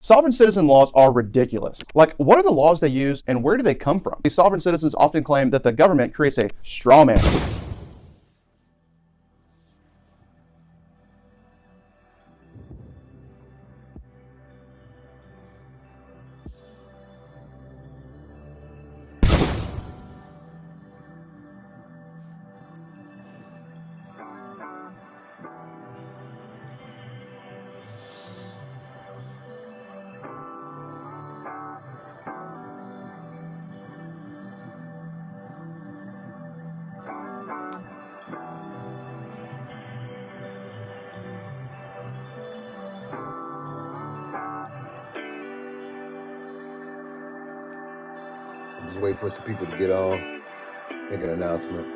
Sovereign citizen laws are ridiculous. Like, what are the laws they use and where do they come from? These sovereign citizens often claim that the government creates a straw man. Just wait for some people to get on, make an announcement.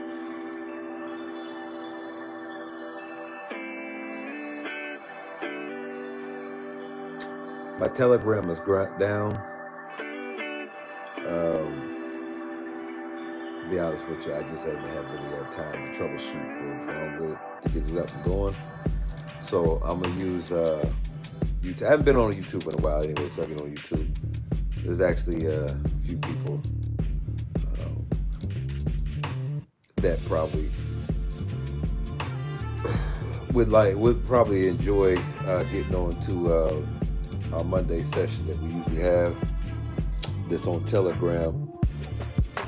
My Telegram is down. To be honest with you, I just haven't had really time to troubleshoot what's wrong with it to get it up and going. So I'm gonna use YouTube. I haven't been on YouTube in a while anyway, so I get on YouTube. There's actually a few people that probably would probably enjoy getting on to our Monday session that we usually have. That's on Telegram,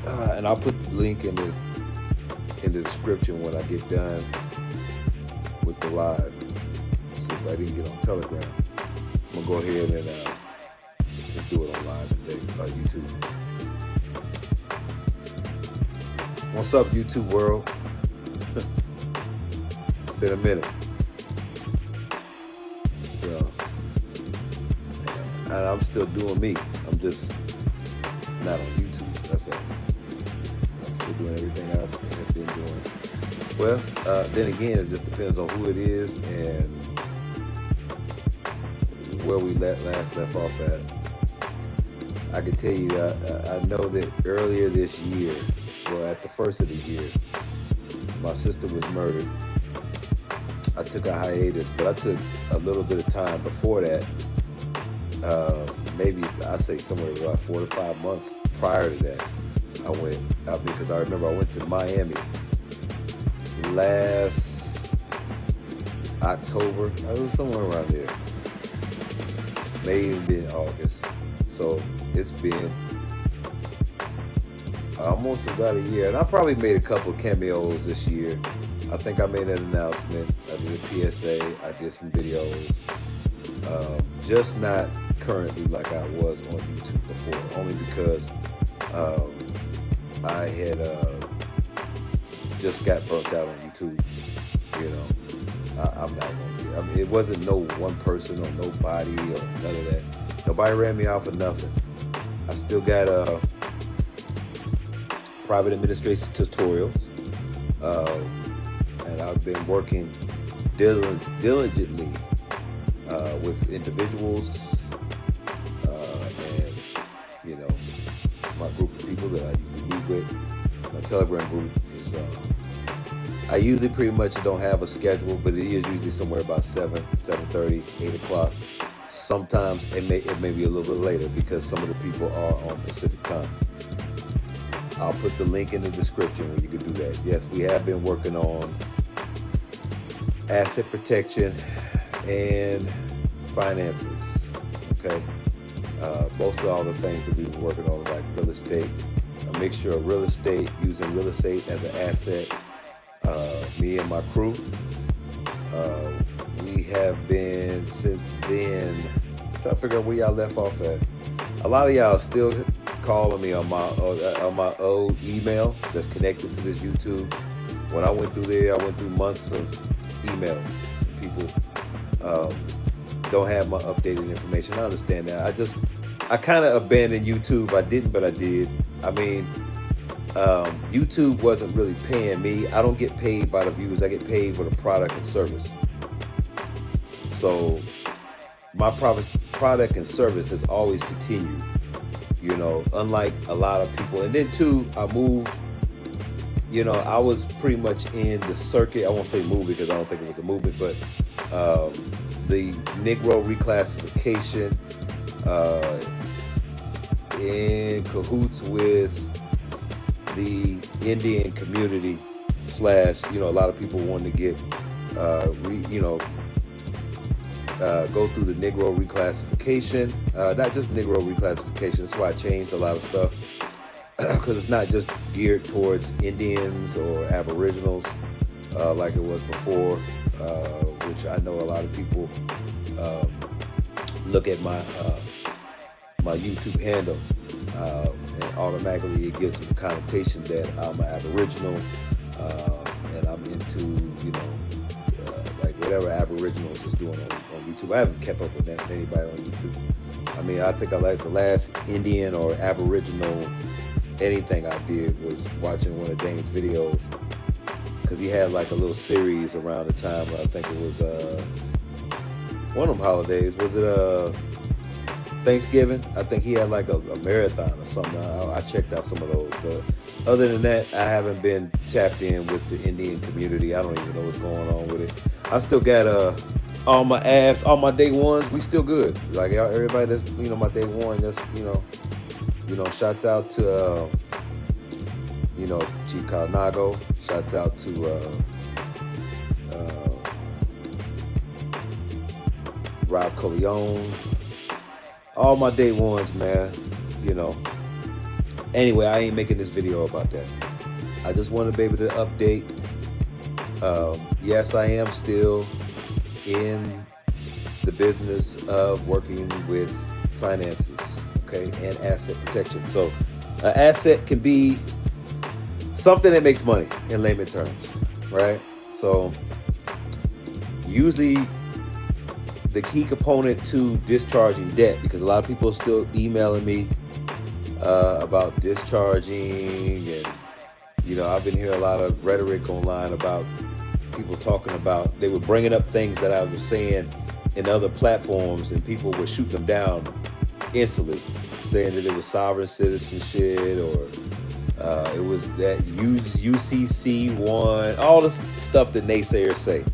and I'll put the link in the description when I get done with the live. Since I didn't get on Telegram, I'm gonna go ahead and just do it on live today, YouTube. What's up, YouTube world? It's been a minute. So, and I'm still doing me. I'm just not on YouTube. That's all. I'm still doing everything I've been doing. Well, then again, it just depends on who it is and where we last left off at. I can tell you, I know that earlier this year, well, at the first of the year, my sister was murdered. I took a hiatus, but I took a little bit of time before that. Maybe I say somewhere about 4 to 5 months prior to that, I went out because I remember I went to Miami last October. It was somewhere around there. May have been August. So it's been almost about a year, and I probably made a couple of cameos this year. I think I made an announcement. I did a PSA. I did some videos. Just not currently like I was on YouTube before, only because I had just got burnt out on YouTube. You know, I'm not gonna be. I mean, it wasn't no one person or nobody or none of that. Nobody ran me off of nothing. I still got private administration tutorials, and I've been working diligently with individuals, and you know, my group of people that I usually meet with. My Telegram group is. I usually pretty much don't have a schedule, but it is usually somewhere about 7:30, 8 o'clock. Sometimes it may be a little bit later because some of the people are on Pacific time. I'll put the link in the description where you can do that. Yes, we have been working on asset protection and finances. Okay, most of all the things that we've been working on, like real estate, a mixture of real estate, using real estate as an asset. Me and my crew, we have been since then trying to figure out where y'all left off at. A lot of y'all still calling me on my old email that's connected to this YouTube. When I went through there, I went through months of emails. People don't have my updated information. I understand that. I kind of abandoned YouTube. I didn't, but I did. I mean, YouTube wasn't really paying me. I don't get paid by the views. I get paid for the product and service. So my product and service has always continued, you know, unlike a lot of people. And then too, I moved, you know, I was pretty much in the circuit. I won't say movie because I don't think it was a movement, but the Negro reclassification, in cahoots with the Indian community / a lot of people wanting to get go through the Negro reclassification, not just Negro reclassification. That's why I changed a lot of stuff, because it's not just geared towards Indians or Aboriginals like it was before, which I know a lot of people look at my my YouTube handle, and automatically it gives them the connotation that I'm an Aboriginal, and I'm into, like whatever Aboriginals is doing on YouTube. I haven't kept up with anybody on YouTube. I mean, I think I like the last Indian or Aboriginal anything I did was watching one of Dane's videos, because he had like a little series around the time, I think it was one of them holidays. Was it Thanksgiving? I think he had like a marathon or something. I checked out some of those, but other than that, I haven't been tapped in with the Indian community. I don't even know what's going on with it. I still got all my abs, all my day ones. We still good. Like everybody that's my day one. That's shouts out to Chief Kalanago. Shouts out to Rob Coleon. All my day ones, man. Anyway, I ain't making this video about that. I just want to be able to update. Yes, I am still in the business of working with finances, okay, and asset protection. So an asset can be something that makes money in layman terms, right? So usually the key component to discharging debt, because a lot of people are still emailing me about discharging, and I've been hearing a lot of rhetoric online about people talking about, they were bringing up things that I was saying in other platforms, and people were shooting them down instantly, saying that it was sovereign citizen shit, or it was that UCC one, all this stuff that naysayers say.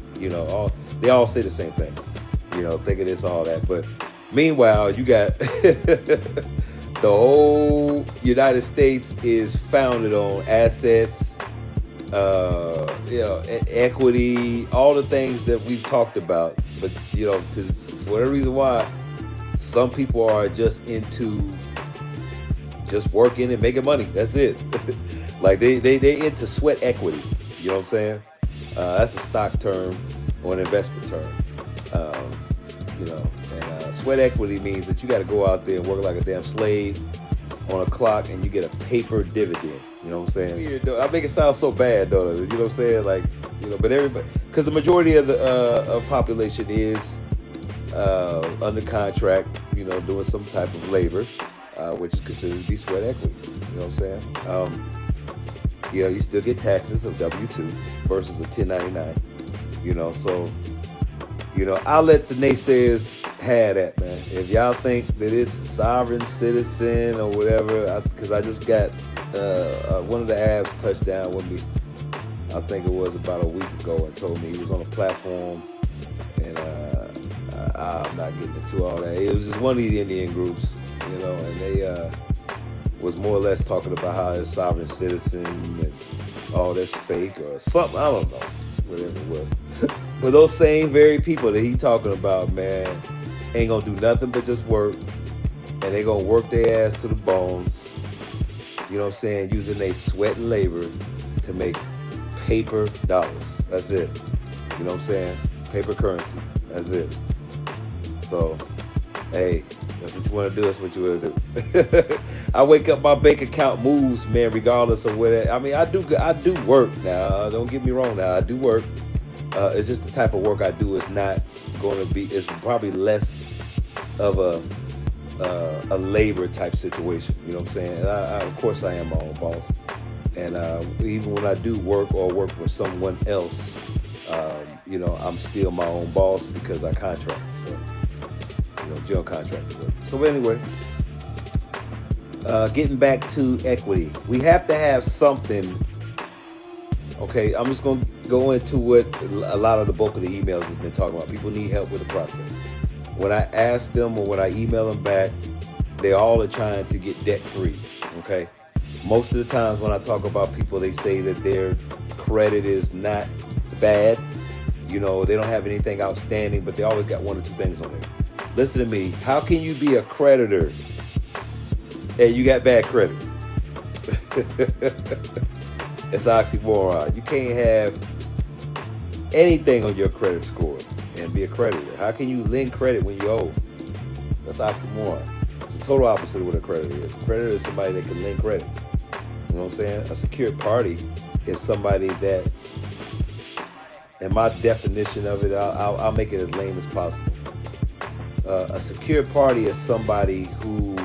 They all say the same thing. Thinking it's all that, but meanwhile, you got the whole United States is founded on assets, equity, all the things that we've talked about. But for whatever reason why, some people are just into just working and making money. That's it. Like they into sweat equity. You know what I'm saying? That's a stock term or an investment term. And sweat equity means that you got to go out there and work like a damn slave on a clock, and you get a paper dividend. You know what I'm saying? I make it sound so bad, though. You know what I'm saying? Like, but everybody, because the majority of the population is under contract, doing some type of labor, which is considered to be sweat equity. You know what I'm saying? You still get taxes of W-2 versus a 1099. So. I'll let the naysayers have that, man. If y'all think that it's sovereign citizen or whatever, because I just got one of the abs touched down with me, I think it was about a week ago, and told me he was on a platform, and I'm not getting into all that. It was just one of these Indian groups, and they was more or less talking about how it's sovereign citizen and all that's fake or something. I don't know, whatever it was. But those same very people that he talking about, man, ain't gonna do nothing but just work, and they gonna work their ass to the bones, you know what I'm saying, using their sweat and labor to make paper dollars. That's it. You know what I'm saying? Paper currency. That's it. So, hey, that's what you want to do. That's what you want to do. I wake up, my bank account moves, man, regardless of whether, I mean, I do work now. Don't get me wrong now. I do work. It's just the type of work I do is not going to be, it's probably less of a labor type situation. You know what I'm saying? And of course, I am my own boss. And even when I do work or work with someone else, I'm still my own boss because I contract. So, general contractor work. So anyway, getting back to equity, we have to have something. Okay, I'm just going to go into what a lot of the bulk of the emails has been talking about. People need help with the process. When I ask them or when I email them back, they all are trying to get debt free. Okay. Most of the times when I talk about people, they say that their credit is not bad. You know, they don't have anything outstanding, but they always got one or two things on there. Listen to me. How can you be a creditor and you got bad credit? It's an oxymoron. You can't have anything on your credit score and be a creditor. How can you lend credit when you owe? That's oxymoron. It's the total opposite of what a creditor is. A creditor is somebody that can lend credit. You know what I'm saying? A secured party is somebody that, and my definition of it, I'll make it as lame as possible. A secured party is somebody who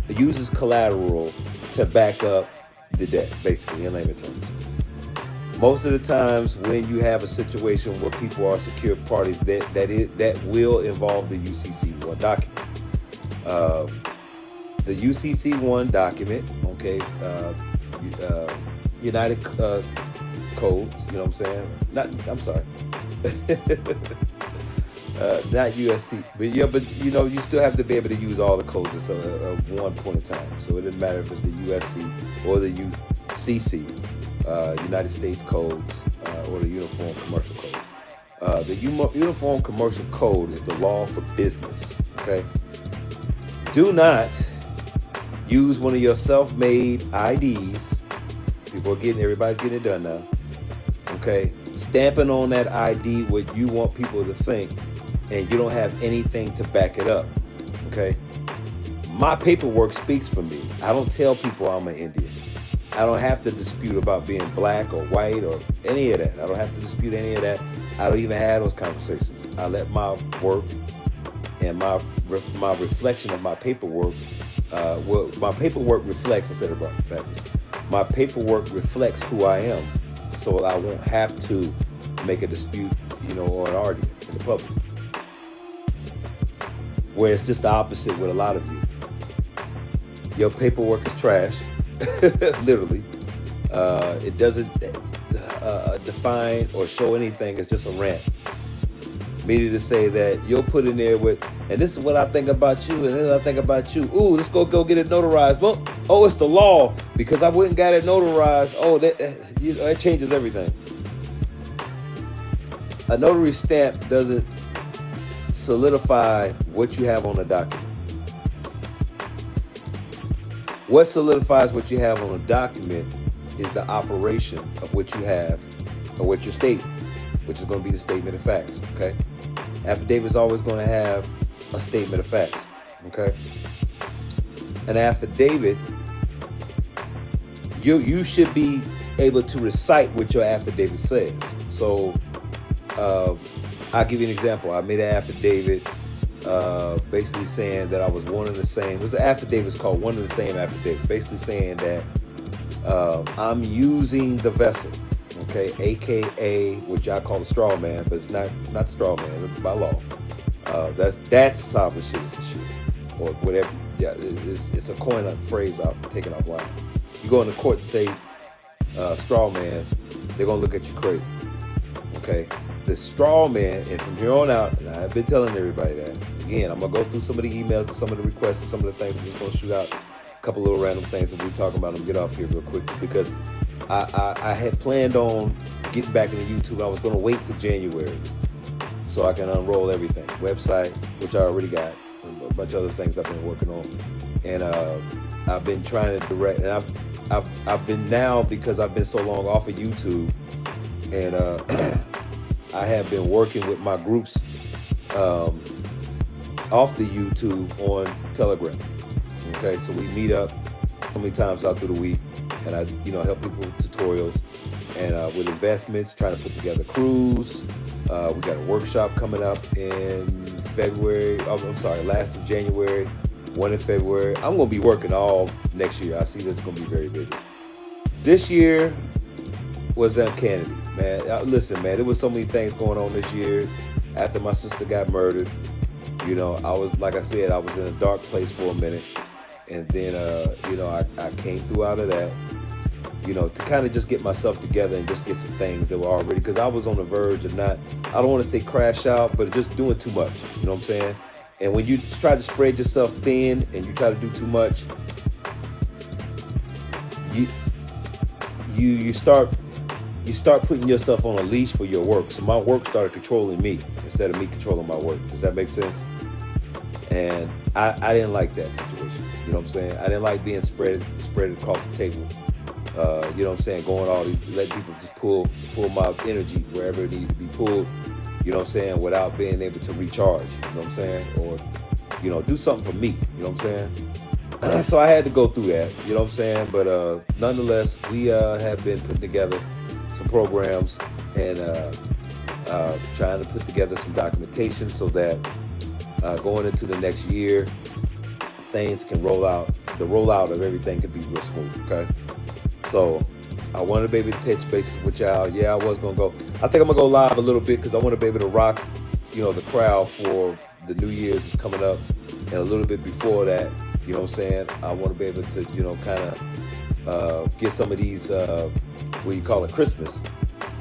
uses collateral to back up the debt, basically, in layman terms. Most of the times when you have a situation where people are secured parties, that will involve the UCC1 document. The UCC1 document, okay, United Codes, you know what I'm saying? Not USC, but yeah, but you know, you still have to be able to use all the codes at one point in time. So it doesn't matter if it's the USC or the UCC, United States Codes, or the Uniform Commercial Code. The Uniform Commercial Code is the law for business. Okay. Do not use one of your self-made IDs. Everybody's getting it done now. Okay, stamping on that ID what you want people to think, and you don't have anything to back it up. Okay, my paperwork speaks for me. I don't tell people I'm an Indian. I don't have to dispute about being black or white or any of that. I don't have to dispute any of that. I don't even have those conversations. I let my work and my reflection of my paperwork, my paperwork reflects instead of backwards. My paperwork reflects who I am, so I won't have to make a dispute, you know, or an argument in the public. Where it's just the opposite with a lot of you. Your paperwork is trash, literally. It doesn't define or show anything. It's just a rant. Meaning to say that you'll put in there with, and this is what I think about you, and then I think about you. Ooh, let's go get it notarized. Well, oh, it's the law because I went and got it notarized. Oh, that changes everything. A notary stamp doesn't solidify what you have on the document. What solidifies what you have on a document is the operation of what you have or what you're stating, which is going to be the statement of facts. Okay. Affidavit is always going to have a statement of facts. Okay. An affidavit, you should be able to recite what your affidavit says. So I'll give you an example. I made an affidavit basically saying that I was one and the same. It was an affidavit, it's called one and the same affidavit, basically saying that I'm using the vessel. Okay, AKA which I call a straw man, but it's not straw man, it's by law. That's sovereign citizenship or whatever. Yeah, it's a coin phrase taken offline. You go into court and say straw man, they're gonna look at you crazy. Okay, the straw man, and from here on out, and I've been telling everybody that. Again, I'm gonna go through some of the emails and some of the requests and some of the things. I'm just gonna shoot out a couple little random things that we're talking about and get off here real quick because I had planned on getting back into YouTube. I was going to wait till January so I can unroll everything. Website, which I already got, and a bunch of other things I've been working on. And I've been trying to direct, and I've been now, because I've been so long off of YouTube, and I have been working with my groups off the YouTube on Telegram. Okay, so we meet up so many times out through the week. And I, help people with tutorials and with investments, trying to put together crews. We got a workshop coming up in February. Last of January, one in February. I'm going to be working all next year. I see this is going to be very busy. This year was uncanny, man. Listen, man, there was so many things going on this year. After my sister got murdered, I was, like I said, I was in a dark place for a minute. And then, I came through out of that. to kind of just get myself together and just get some things that were already, because I was on the verge of not, I don't want to say crash out, but just doing too much, you know what I'm saying? And when you try to spread yourself thin and you try to do too much, you start putting yourself on a leash for your work. So my work started controlling me instead of me controlling my work. Does that make sense? And I didn't like that situation. You know what I'm saying? I didn't like being spread across the table. You know what I'm saying? Going all these, letting people just pull my energy wherever it needed to be pulled. You know what I'm saying? Without being able to recharge. You know what I'm saying? Or, do something for me. You know what I'm saying? So I had to go through that. You know what I'm saying? But nonetheless, we have been putting together some programs and trying to put together some documentation so that going into the next year, things can roll out. The rollout of everything can be real smooth, okay? So I wanted to be able to touch bases with y'all. Yeah, I was going to go. I think I'm going to go live a little bit because I want to be able to rock, the crowd for the New Year's is coming up. And a little bit before that, you know what I'm saying? I want to be able to, kind of get some of these, what you call it, Christmas,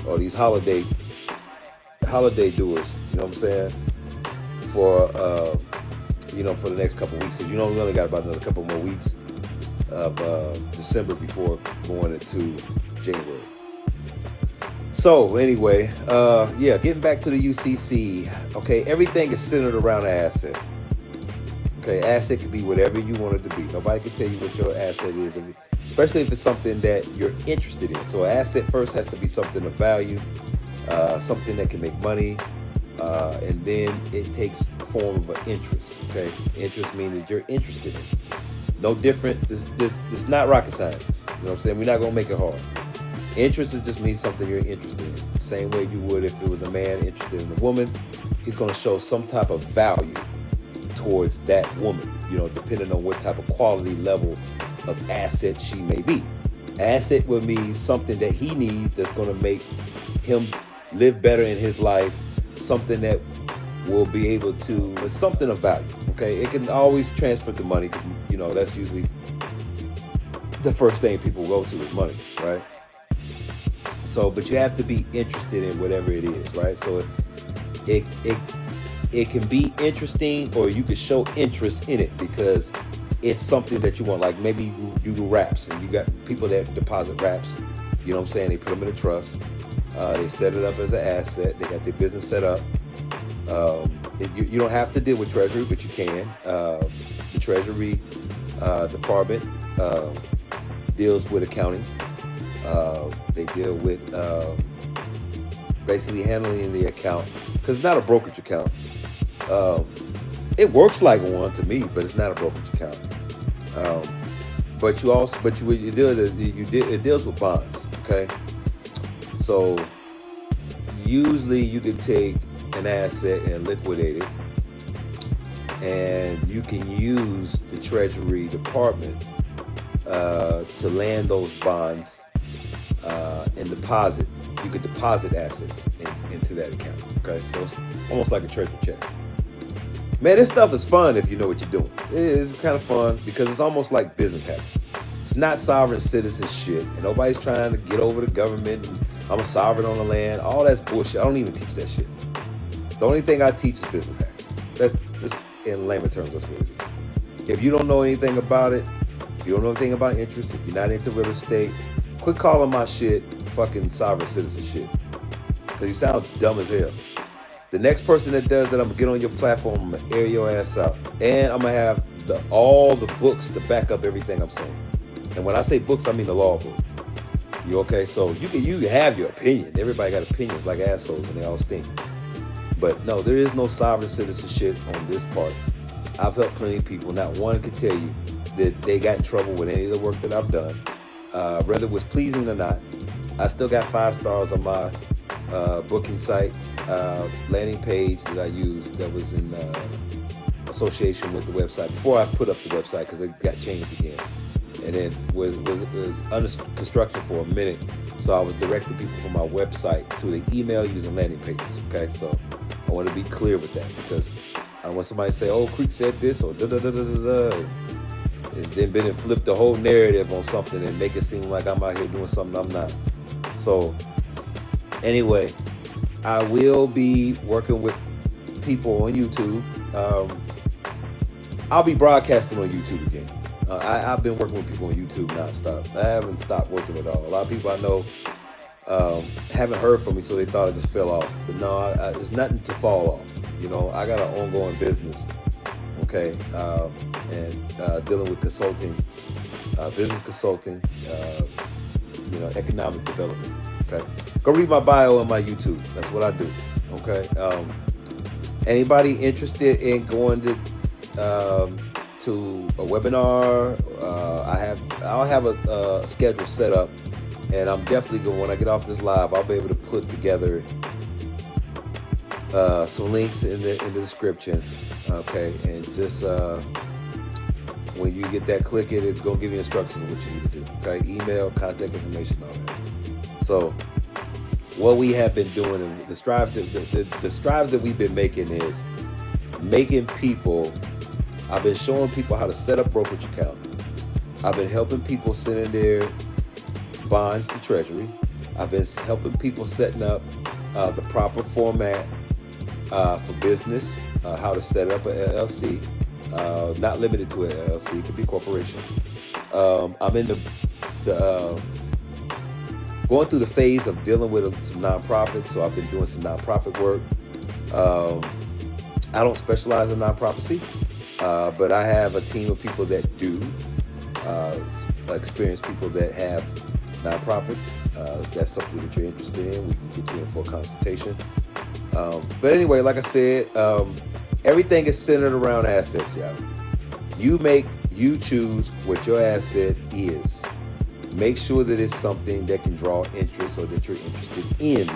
or these holiday doers, you know what I'm saying? For, for the next couple of weeks, because we only got about another couple more weeks of December before going into January. So anyway, getting back to the UCC. Okay, everything is centered around an asset. Okay, asset can be whatever you want it to be. Nobody can tell you what your asset is, especially if it's something that you're interested in. So an asset first has to be something of value, something that can make money, and then it takes the form of an interest. Okay, interest meaning that you're interested in. No different. This not rocket scientists. You know what I'm saying? We're not gonna make it hard. Interest just means something you're interested in. The same way you would if it was a man interested in a woman. He's gonna show some type of value towards that woman. Depending on what type of quality level of asset she may be. Asset would mean something that he needs that's gonna make him live better in his life. Something that will be able to, it's something of value. Okay, it can always transfer to money because that's usually the first thing people go to is money, right? So, but you have to be interested in whatever it is, right? So it can be interesting, or you can show interest in it because it's something that you want. Like maybe you do wraps, and you got people that deposit wraps. You know what I'm saying? They put them in a trust. They set it up as an asset. They got their business set up. You don't have to deal with Treasury, but you can. The Treasury Department deals with accounting. They deal with basically handling the account because it's not a brokerage account. It works like one to me, but it's not a brokerage account. It deals with bonds. Okay, so usually you can take an asset and liquidate it, and you can use the Treasury Department to land those bonds and deposit. You could deposit assets into that account. Okay, so it's almost like a treasure chest. Man, this stuff is fun if you know what you're doing. It is kind of fun because it's almost like business hacks. It's not sovereign citizen shit, and nobody's trying to get over the government. And I'm a sovereign on the land. All that's bullshit. I don't even teach that shit. The only thing I teach is business hacks. That's just in layman terms. That's what it is. If you don't know anything about it, if you don't know anything about interest, if you're not into real estate, quit calling my shit fucking sovereign citizen shit. Because you sound dumb as hell. The next person that does that, I'm going to get on your platform, I'm going to air your ass out. And I'm going to have all the books to back up everything I'm saying. And when I say books, I mean the law book. You okay? So you have your opinion. Everybody got opinions like assholes and they all stink. But no, there is no sovereign citizen shit on this part. I've helped plenty of people. Not one could tell you that they got in trouble with any of the work that I've done. Whether it was pleasing or not. I still got 5 stars on my booking site, landing page that I used that was in association with the website before I put up the website because it got changed again. And then was under construction for a minute. So I was directing people from my website to the email using landing pages. Okay, so I want to be clear with that because I don't want somebody to say, "Oh, Creek said this" or da da da da da da. and then been and flip the whole narrative on something and make it seem like I'm out here doing something I'm not. So anyway, I will be working with people on YouTube. I'll be broadcasting on YouTube again. I've been working with people on YouTube nonstop. I haven't stopped working at all. A lot of people I know haven't heard from me, so they thought I just fell off. But no, it's nothing to fall off. You know, I got an ongoing business, okay, and dealing with consulting, business consulting, you know, economic development. Okay, go read my bio on my YouTube. That's what I do. Okay, anybody interested in going to a webinar? I'll have a schedule set up, and I'm definitely going, when I get off this live, I'll be able to put together some links in the description. Okay, and just when you get that, click it. It's gonna give you instructions on what you need to do. Okay, email, contact information, all that. So what we have been doing, and the strives that we've been making is making people. I've been showing people how to set up brokerage account. I've been helping people send in their bonds to Treasury. I've been helping people setting up the proper format for business, how to set up an LLC, not limited to an LLC, it could be a corporation. I'm in the going through the phase of dealing with some nonprofits, so I've been doing some nonprofit work. I don't specialize in nonprofit, but I have a team of people that do, experienced people that have nonprofits. That's something that you're interested in, we can get you in for a consultation. But anyway, like I said, everything is centered around assets, y'all. You choose what your asset is. Make sure that it's something that can draw interest or that you're interested in.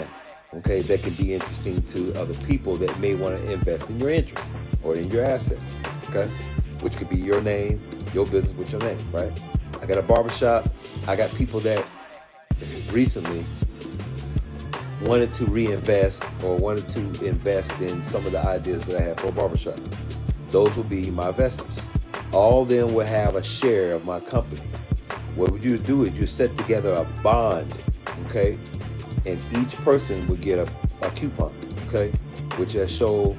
Okay, that can be interesting to other people that may want to invest in your interest or in your asset. Okay, which could be your name, your business with your name, right? I got a barbershop. I got people that recently wanted to reinvest or wanted to invest in some of the ideas that I have for a barbershop. Those will be my investors. All of them will have a share of my company. What would you do is you set together a bond, okay? And each person would get a coupon, okay? Which will show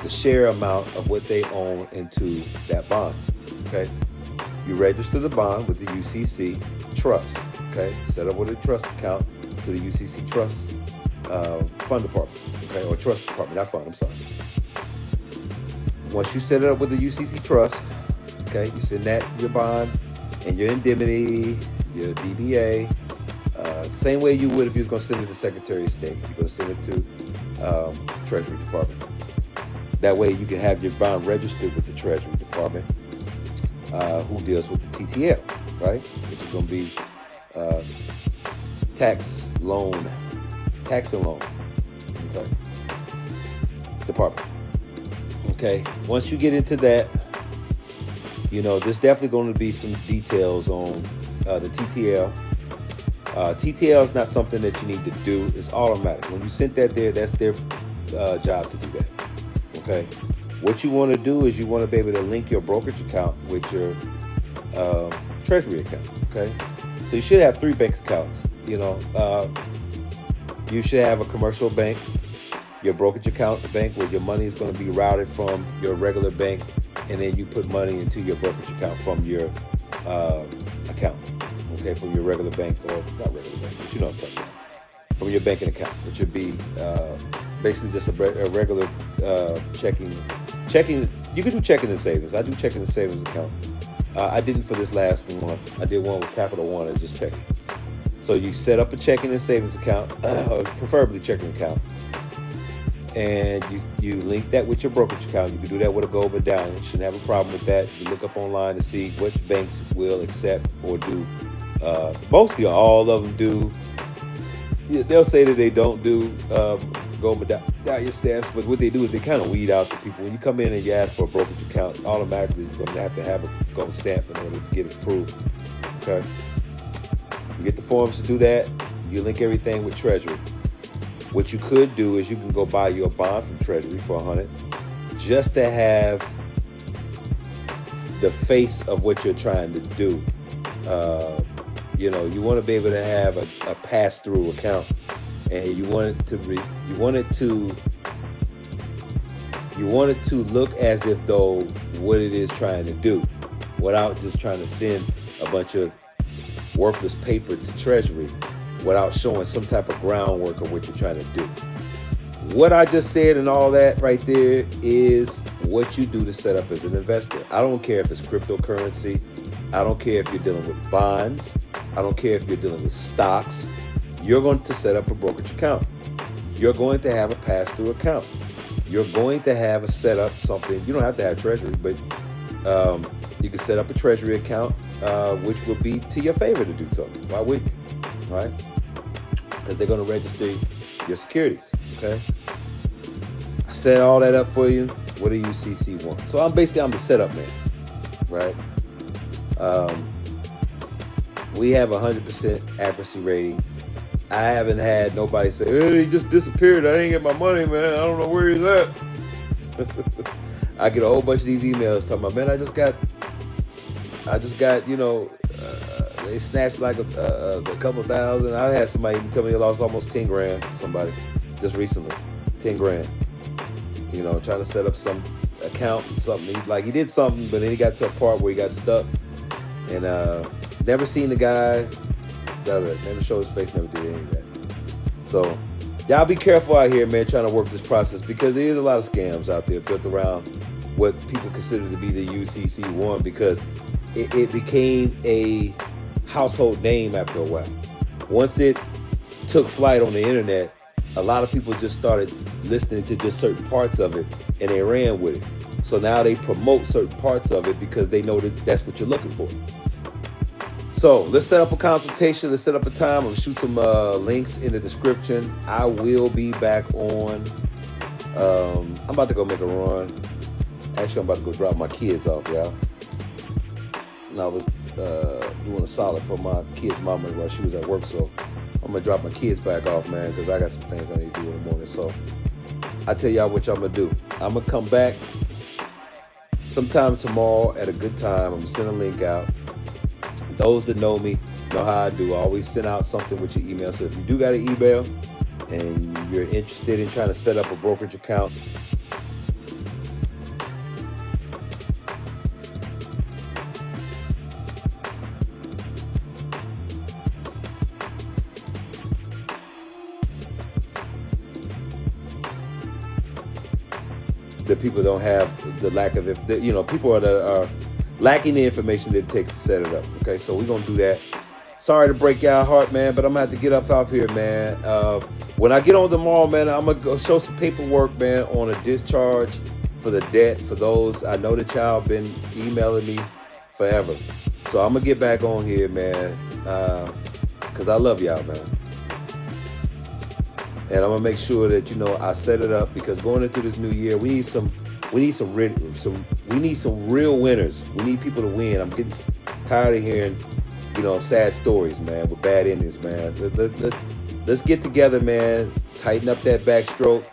the share amount of what they own into that bond, okay? You register the bond with the UCC Trust, okay? Set up with a trust account to the UCC Trust fund department, okay? Or trust department, not fund, I'm sorry. Once you set it up with the UCC Trust, okay, you send that, your bond, and your indemnity, your DBA, same way you would if you was going to send it to Secretary of State. You're going to send it to Treasury Department. That way you can have your bond registered with the Treasury Department, who deals with the TTL, right? Which is going to be tax and loan, okay, department. Okay, once you get into that, you know, there's definitely going to be some details on the TTL. TTL is not something that you need to do. It's automatic. When you send that there, that's their job to do that. Okay. What you want to do is you want to be able to link your brokerage account with your Treasury account. Okay. So you should have 3 bank accounts. You know, you should have a commercial bank, your brokerage account bank, where your money is going to be routed from your regular bank, and then you put money into your brokerage account from your account. Okay, from your regular bank, or not regular bank, but you know what I'm talking about. From your banking account, which would be basically just a regular checking. You can do checking and savings. I do checking and savings account. I didn't for this last one. I did one with Capital One and just checking. So you set up a checking and savings account, preferably checking account, and you link that with your brokerage account. You can do that with a gold medallion. You shouldn't have a problem with that. You look up online to see which banks will accept or do. Mostly all of them do. They'll say that they don't do gold medallion stamps, but what they do is they kind of weed out the people. When you come in and you ask for a brokerage account, automatically you're going to have a gold stamp in order to get it approved. Okay. You get the forms to do that. You link everything with Treasury. What you could do is you can go buy your bond from Treasury for $100, just to have the face of what you're trying to do. You want to be able to have a pass-through account, and you want it to look as if though what it is trying to do, without just trying to send a bunch of worthless paper to Treasury, without showing some type of groundwork of what you're trying to do. What I just said and all that right there is what you do to set up as an investor. I don't care if it's cryptocurrency. I don't care if you're dealing with bonds. I don't care if you're dealing with stocks. You're going to set up a brokerage account. You're going to have a pass-through account. You're going to have a set up something. You don't have to have Treasury, but you can set up a Treasury account, which will be to your favor to do so. Why wouldn't you? Right? Because they're going to register your securities. Okay. I set all that up for you. What do UCC want? So I'm the setup man, right? We have 100% accuracy rating. I haven't had nobody say, "Hey, he just disappeared. I ain't get my money, man. I don't know where he's at." I get a whole bunch of these emails talking about, "Man, I just got, they snatched like a couple thousand." I had somebody even tell me they lost almost 10 grand from somebody just recently. 10 grand. Trying to set up some account and something. He did something, but then he got to a part where he got stuck. And never seen the guy. Never showed his face, never did any of that. So y'all be careful out here, man, trying to work this process, because there is a lot of scams out there built around what people consider to be the UCC1, because it became a household name after a while. Once it took flight on the internet, a lot of people just started listening to just certain parts of it, and they ran with it. So now they promote certain parts of it because they know that that's what you're looking for. So let's set up a consultation. Let's set up a time. I'm gonna shoot some links in the description. I will be back on. I'm about to go make a run. Actually, I'm about to go drop my kids off, y'all. And I was doing a solid for my kids' mama while she was at work. So I'm gonna drop my kids back off, man, because I got some things I need to do in the morning. So I tell y'all what y'all gonna do. I'm gonna come back sometime tomorrow at a good time. I'm gonna send a link out. Those that know me know how I do. I always send out something with your email. So if you do got an email and you're interested in trying to set up a brokerage account, that people don't have the lack of it. People that are lacking the information that it takes to set it up. Okay, so we're gonna do that. Sorry to break y'all heart, man, but I'm gonna have to get up out here, man. When I get on tomorrow, man, I'm gonna go show some paperwork, man, on a discharge for the debt for those. I know that y'all been emailing me forever, so I'm gonna get back on here, man, because I love y'all, man. And I'm gonna make sure that I set it up, because going into this new year, we need some real winners. We need people to win. I'm getting tired of hearing, sad stories, man, with bad endings, man. Let's get together, man. Tighten up that backstroke.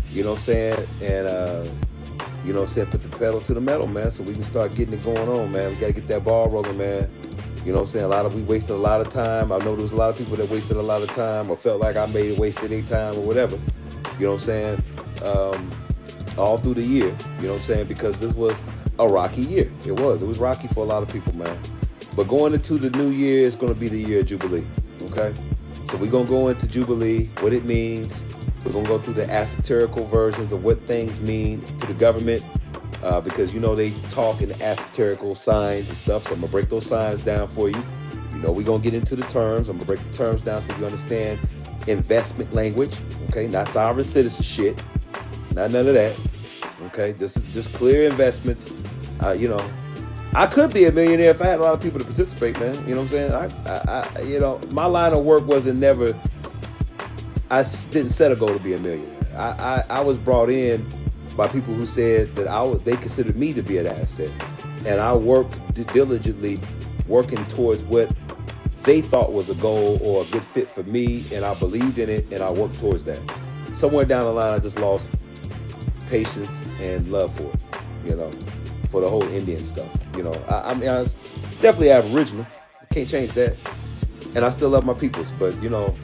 You know what I'm saying? And put the pedal to the metal, man, so we can start getting it going on, man. We gotta get that ball rolling, man. You know what I'm saying? We wasted a lot of time. I know there was a lot of people that wasted a lot of time, or felt like I made it wasted their time or whatever. You know what I'm saying? All through the year, you know what I'm saying? Because this was a rocky year. It was rocky for a lot of people, man. But going into the new year, it's going to be the year of Jubilee, okay? So we're going to go into Jubilee, what it means. We're going to go through the esoterical versions of what things mean to the government, because, they talk in esoterical signs and stuff. So I'm going to break those signs down for you. We're going to get into the terms. I'm going to break the terms down so you understand investment language, okay? Not sovereign citizen shit. Not none of that. Okay, just clear investments. I could be a millionaire if I had a lot of people to participate, man. You know what I'm saying? My line of work wasn't never. I didn't set a goal to be a millionaire. I was brought in by people who said that they considered me to be an asset, and I worked diligently, working towards what they thought was a goal or a good fit for me, and I believed in it, and I worked towards that. Somewhere down the line, I just lost patience and love for it, for the whole Indian stuff. You know, I mean, I was definitely Aboriginal. I can't change that. And I still love my peoples, but you know,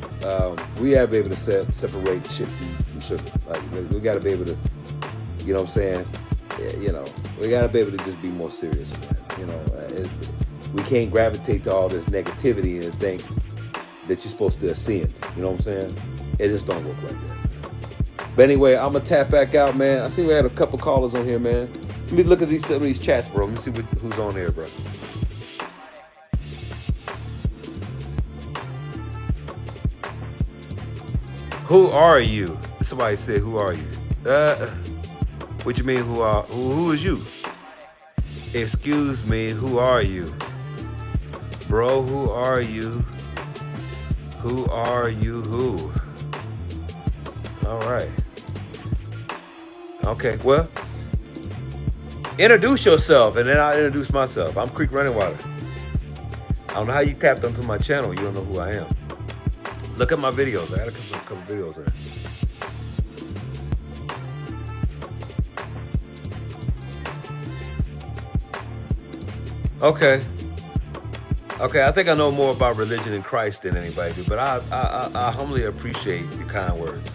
we gotta be able to separate shit from sugar. Like we gotta be able to, you know what I'm saying? You know, we gotta be able to just be more serious, man. You know, we can't gravitate to all this negativity and think that you're supposed to ascend. You know what I'm saying? It just don't work like that. But anyway, I'm gonna tap back out, man. I see we had a couple callers on here, man. Let me look at some of these chats, bro. Let me see who's on here, bro. Who are you? Somebody said, who are you? What you mean, who is you? Excuse me, who are you? Bro, who are you? Who are you, who? All right. Okay, well, introduce yourself, and then I'll introduce myself. I'm Creek Running Water. I don't know how you tapped onto my channel. You don't know who I am. Look at my videos. I got a couple videos in there. Okay, I think I know more about religion and Christ than anybody do, but I humbly appreciate your kind words.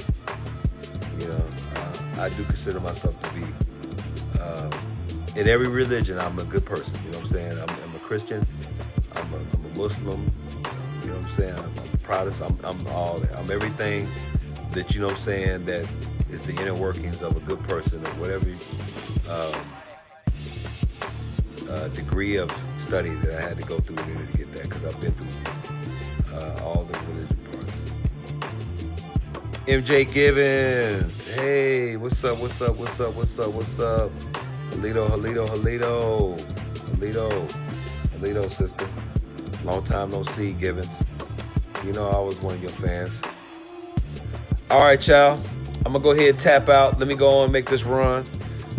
You know, I do consider myself to be, in every religion, I'm a good person. You know what I'm saying? I'm a Christian. I'm a Muslim. You know what I'm saying? I'm a Protestant. I'm all that. I'm everything that, you know what I'm saying, that is the inner workings of a good person, or whatever degree of study that I had to go through in order to get that, because I've been through all the religion parts. MJ Givens, hey, what's up? Halito, sister. Long time no see, Givens. You know I was one of your fans. All right, y'all. I'm gonna go ahead and tap out. Let me go on and make this run.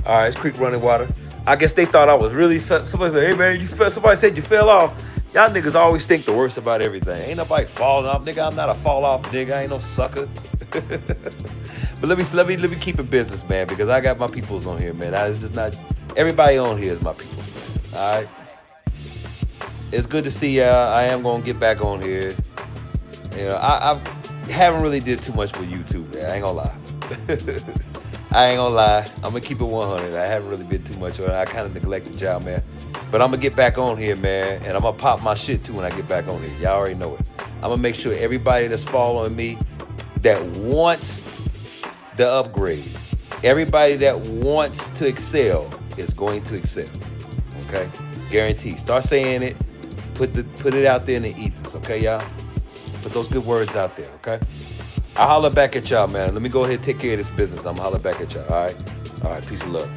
All right, it's Creek Running Water. I guess they thought I was really somebody said, hey man, you fell. Somebody said you fell off. Y'all niggas always think the worst about everything. Ain't nobody falling off, nigga. I'm not a fall off nigga. I ain't no sucker. But let me keep it business, man, because I got my peoples on here, man. It's just not everybody on here is my peoples, man. All right. It's good to see y'all. I am gonna get back on here. You know, I haven't really did too much with YouTube, man. I ain't gonna lie. I'm gonna keep it 100. I haven't really been too much on it. I kind of neglected y'all, man. But I'm gonna get back on here, man, and I'm gonna pop my shit too when I get back on here. Y'all already know it. I'm gonna make sure everybody that's following me that wants the upgrade, everybody that wants to excel is going to excel. Okay? Guarantee. Start saying it. Put it out there in the ethers, okay, y'all? Put those good words out there, okay? I'll holler back at y'all, man. Let me go ahead and take care of this business. I'm gonna holler back at y'all, all right? All right, peace and love.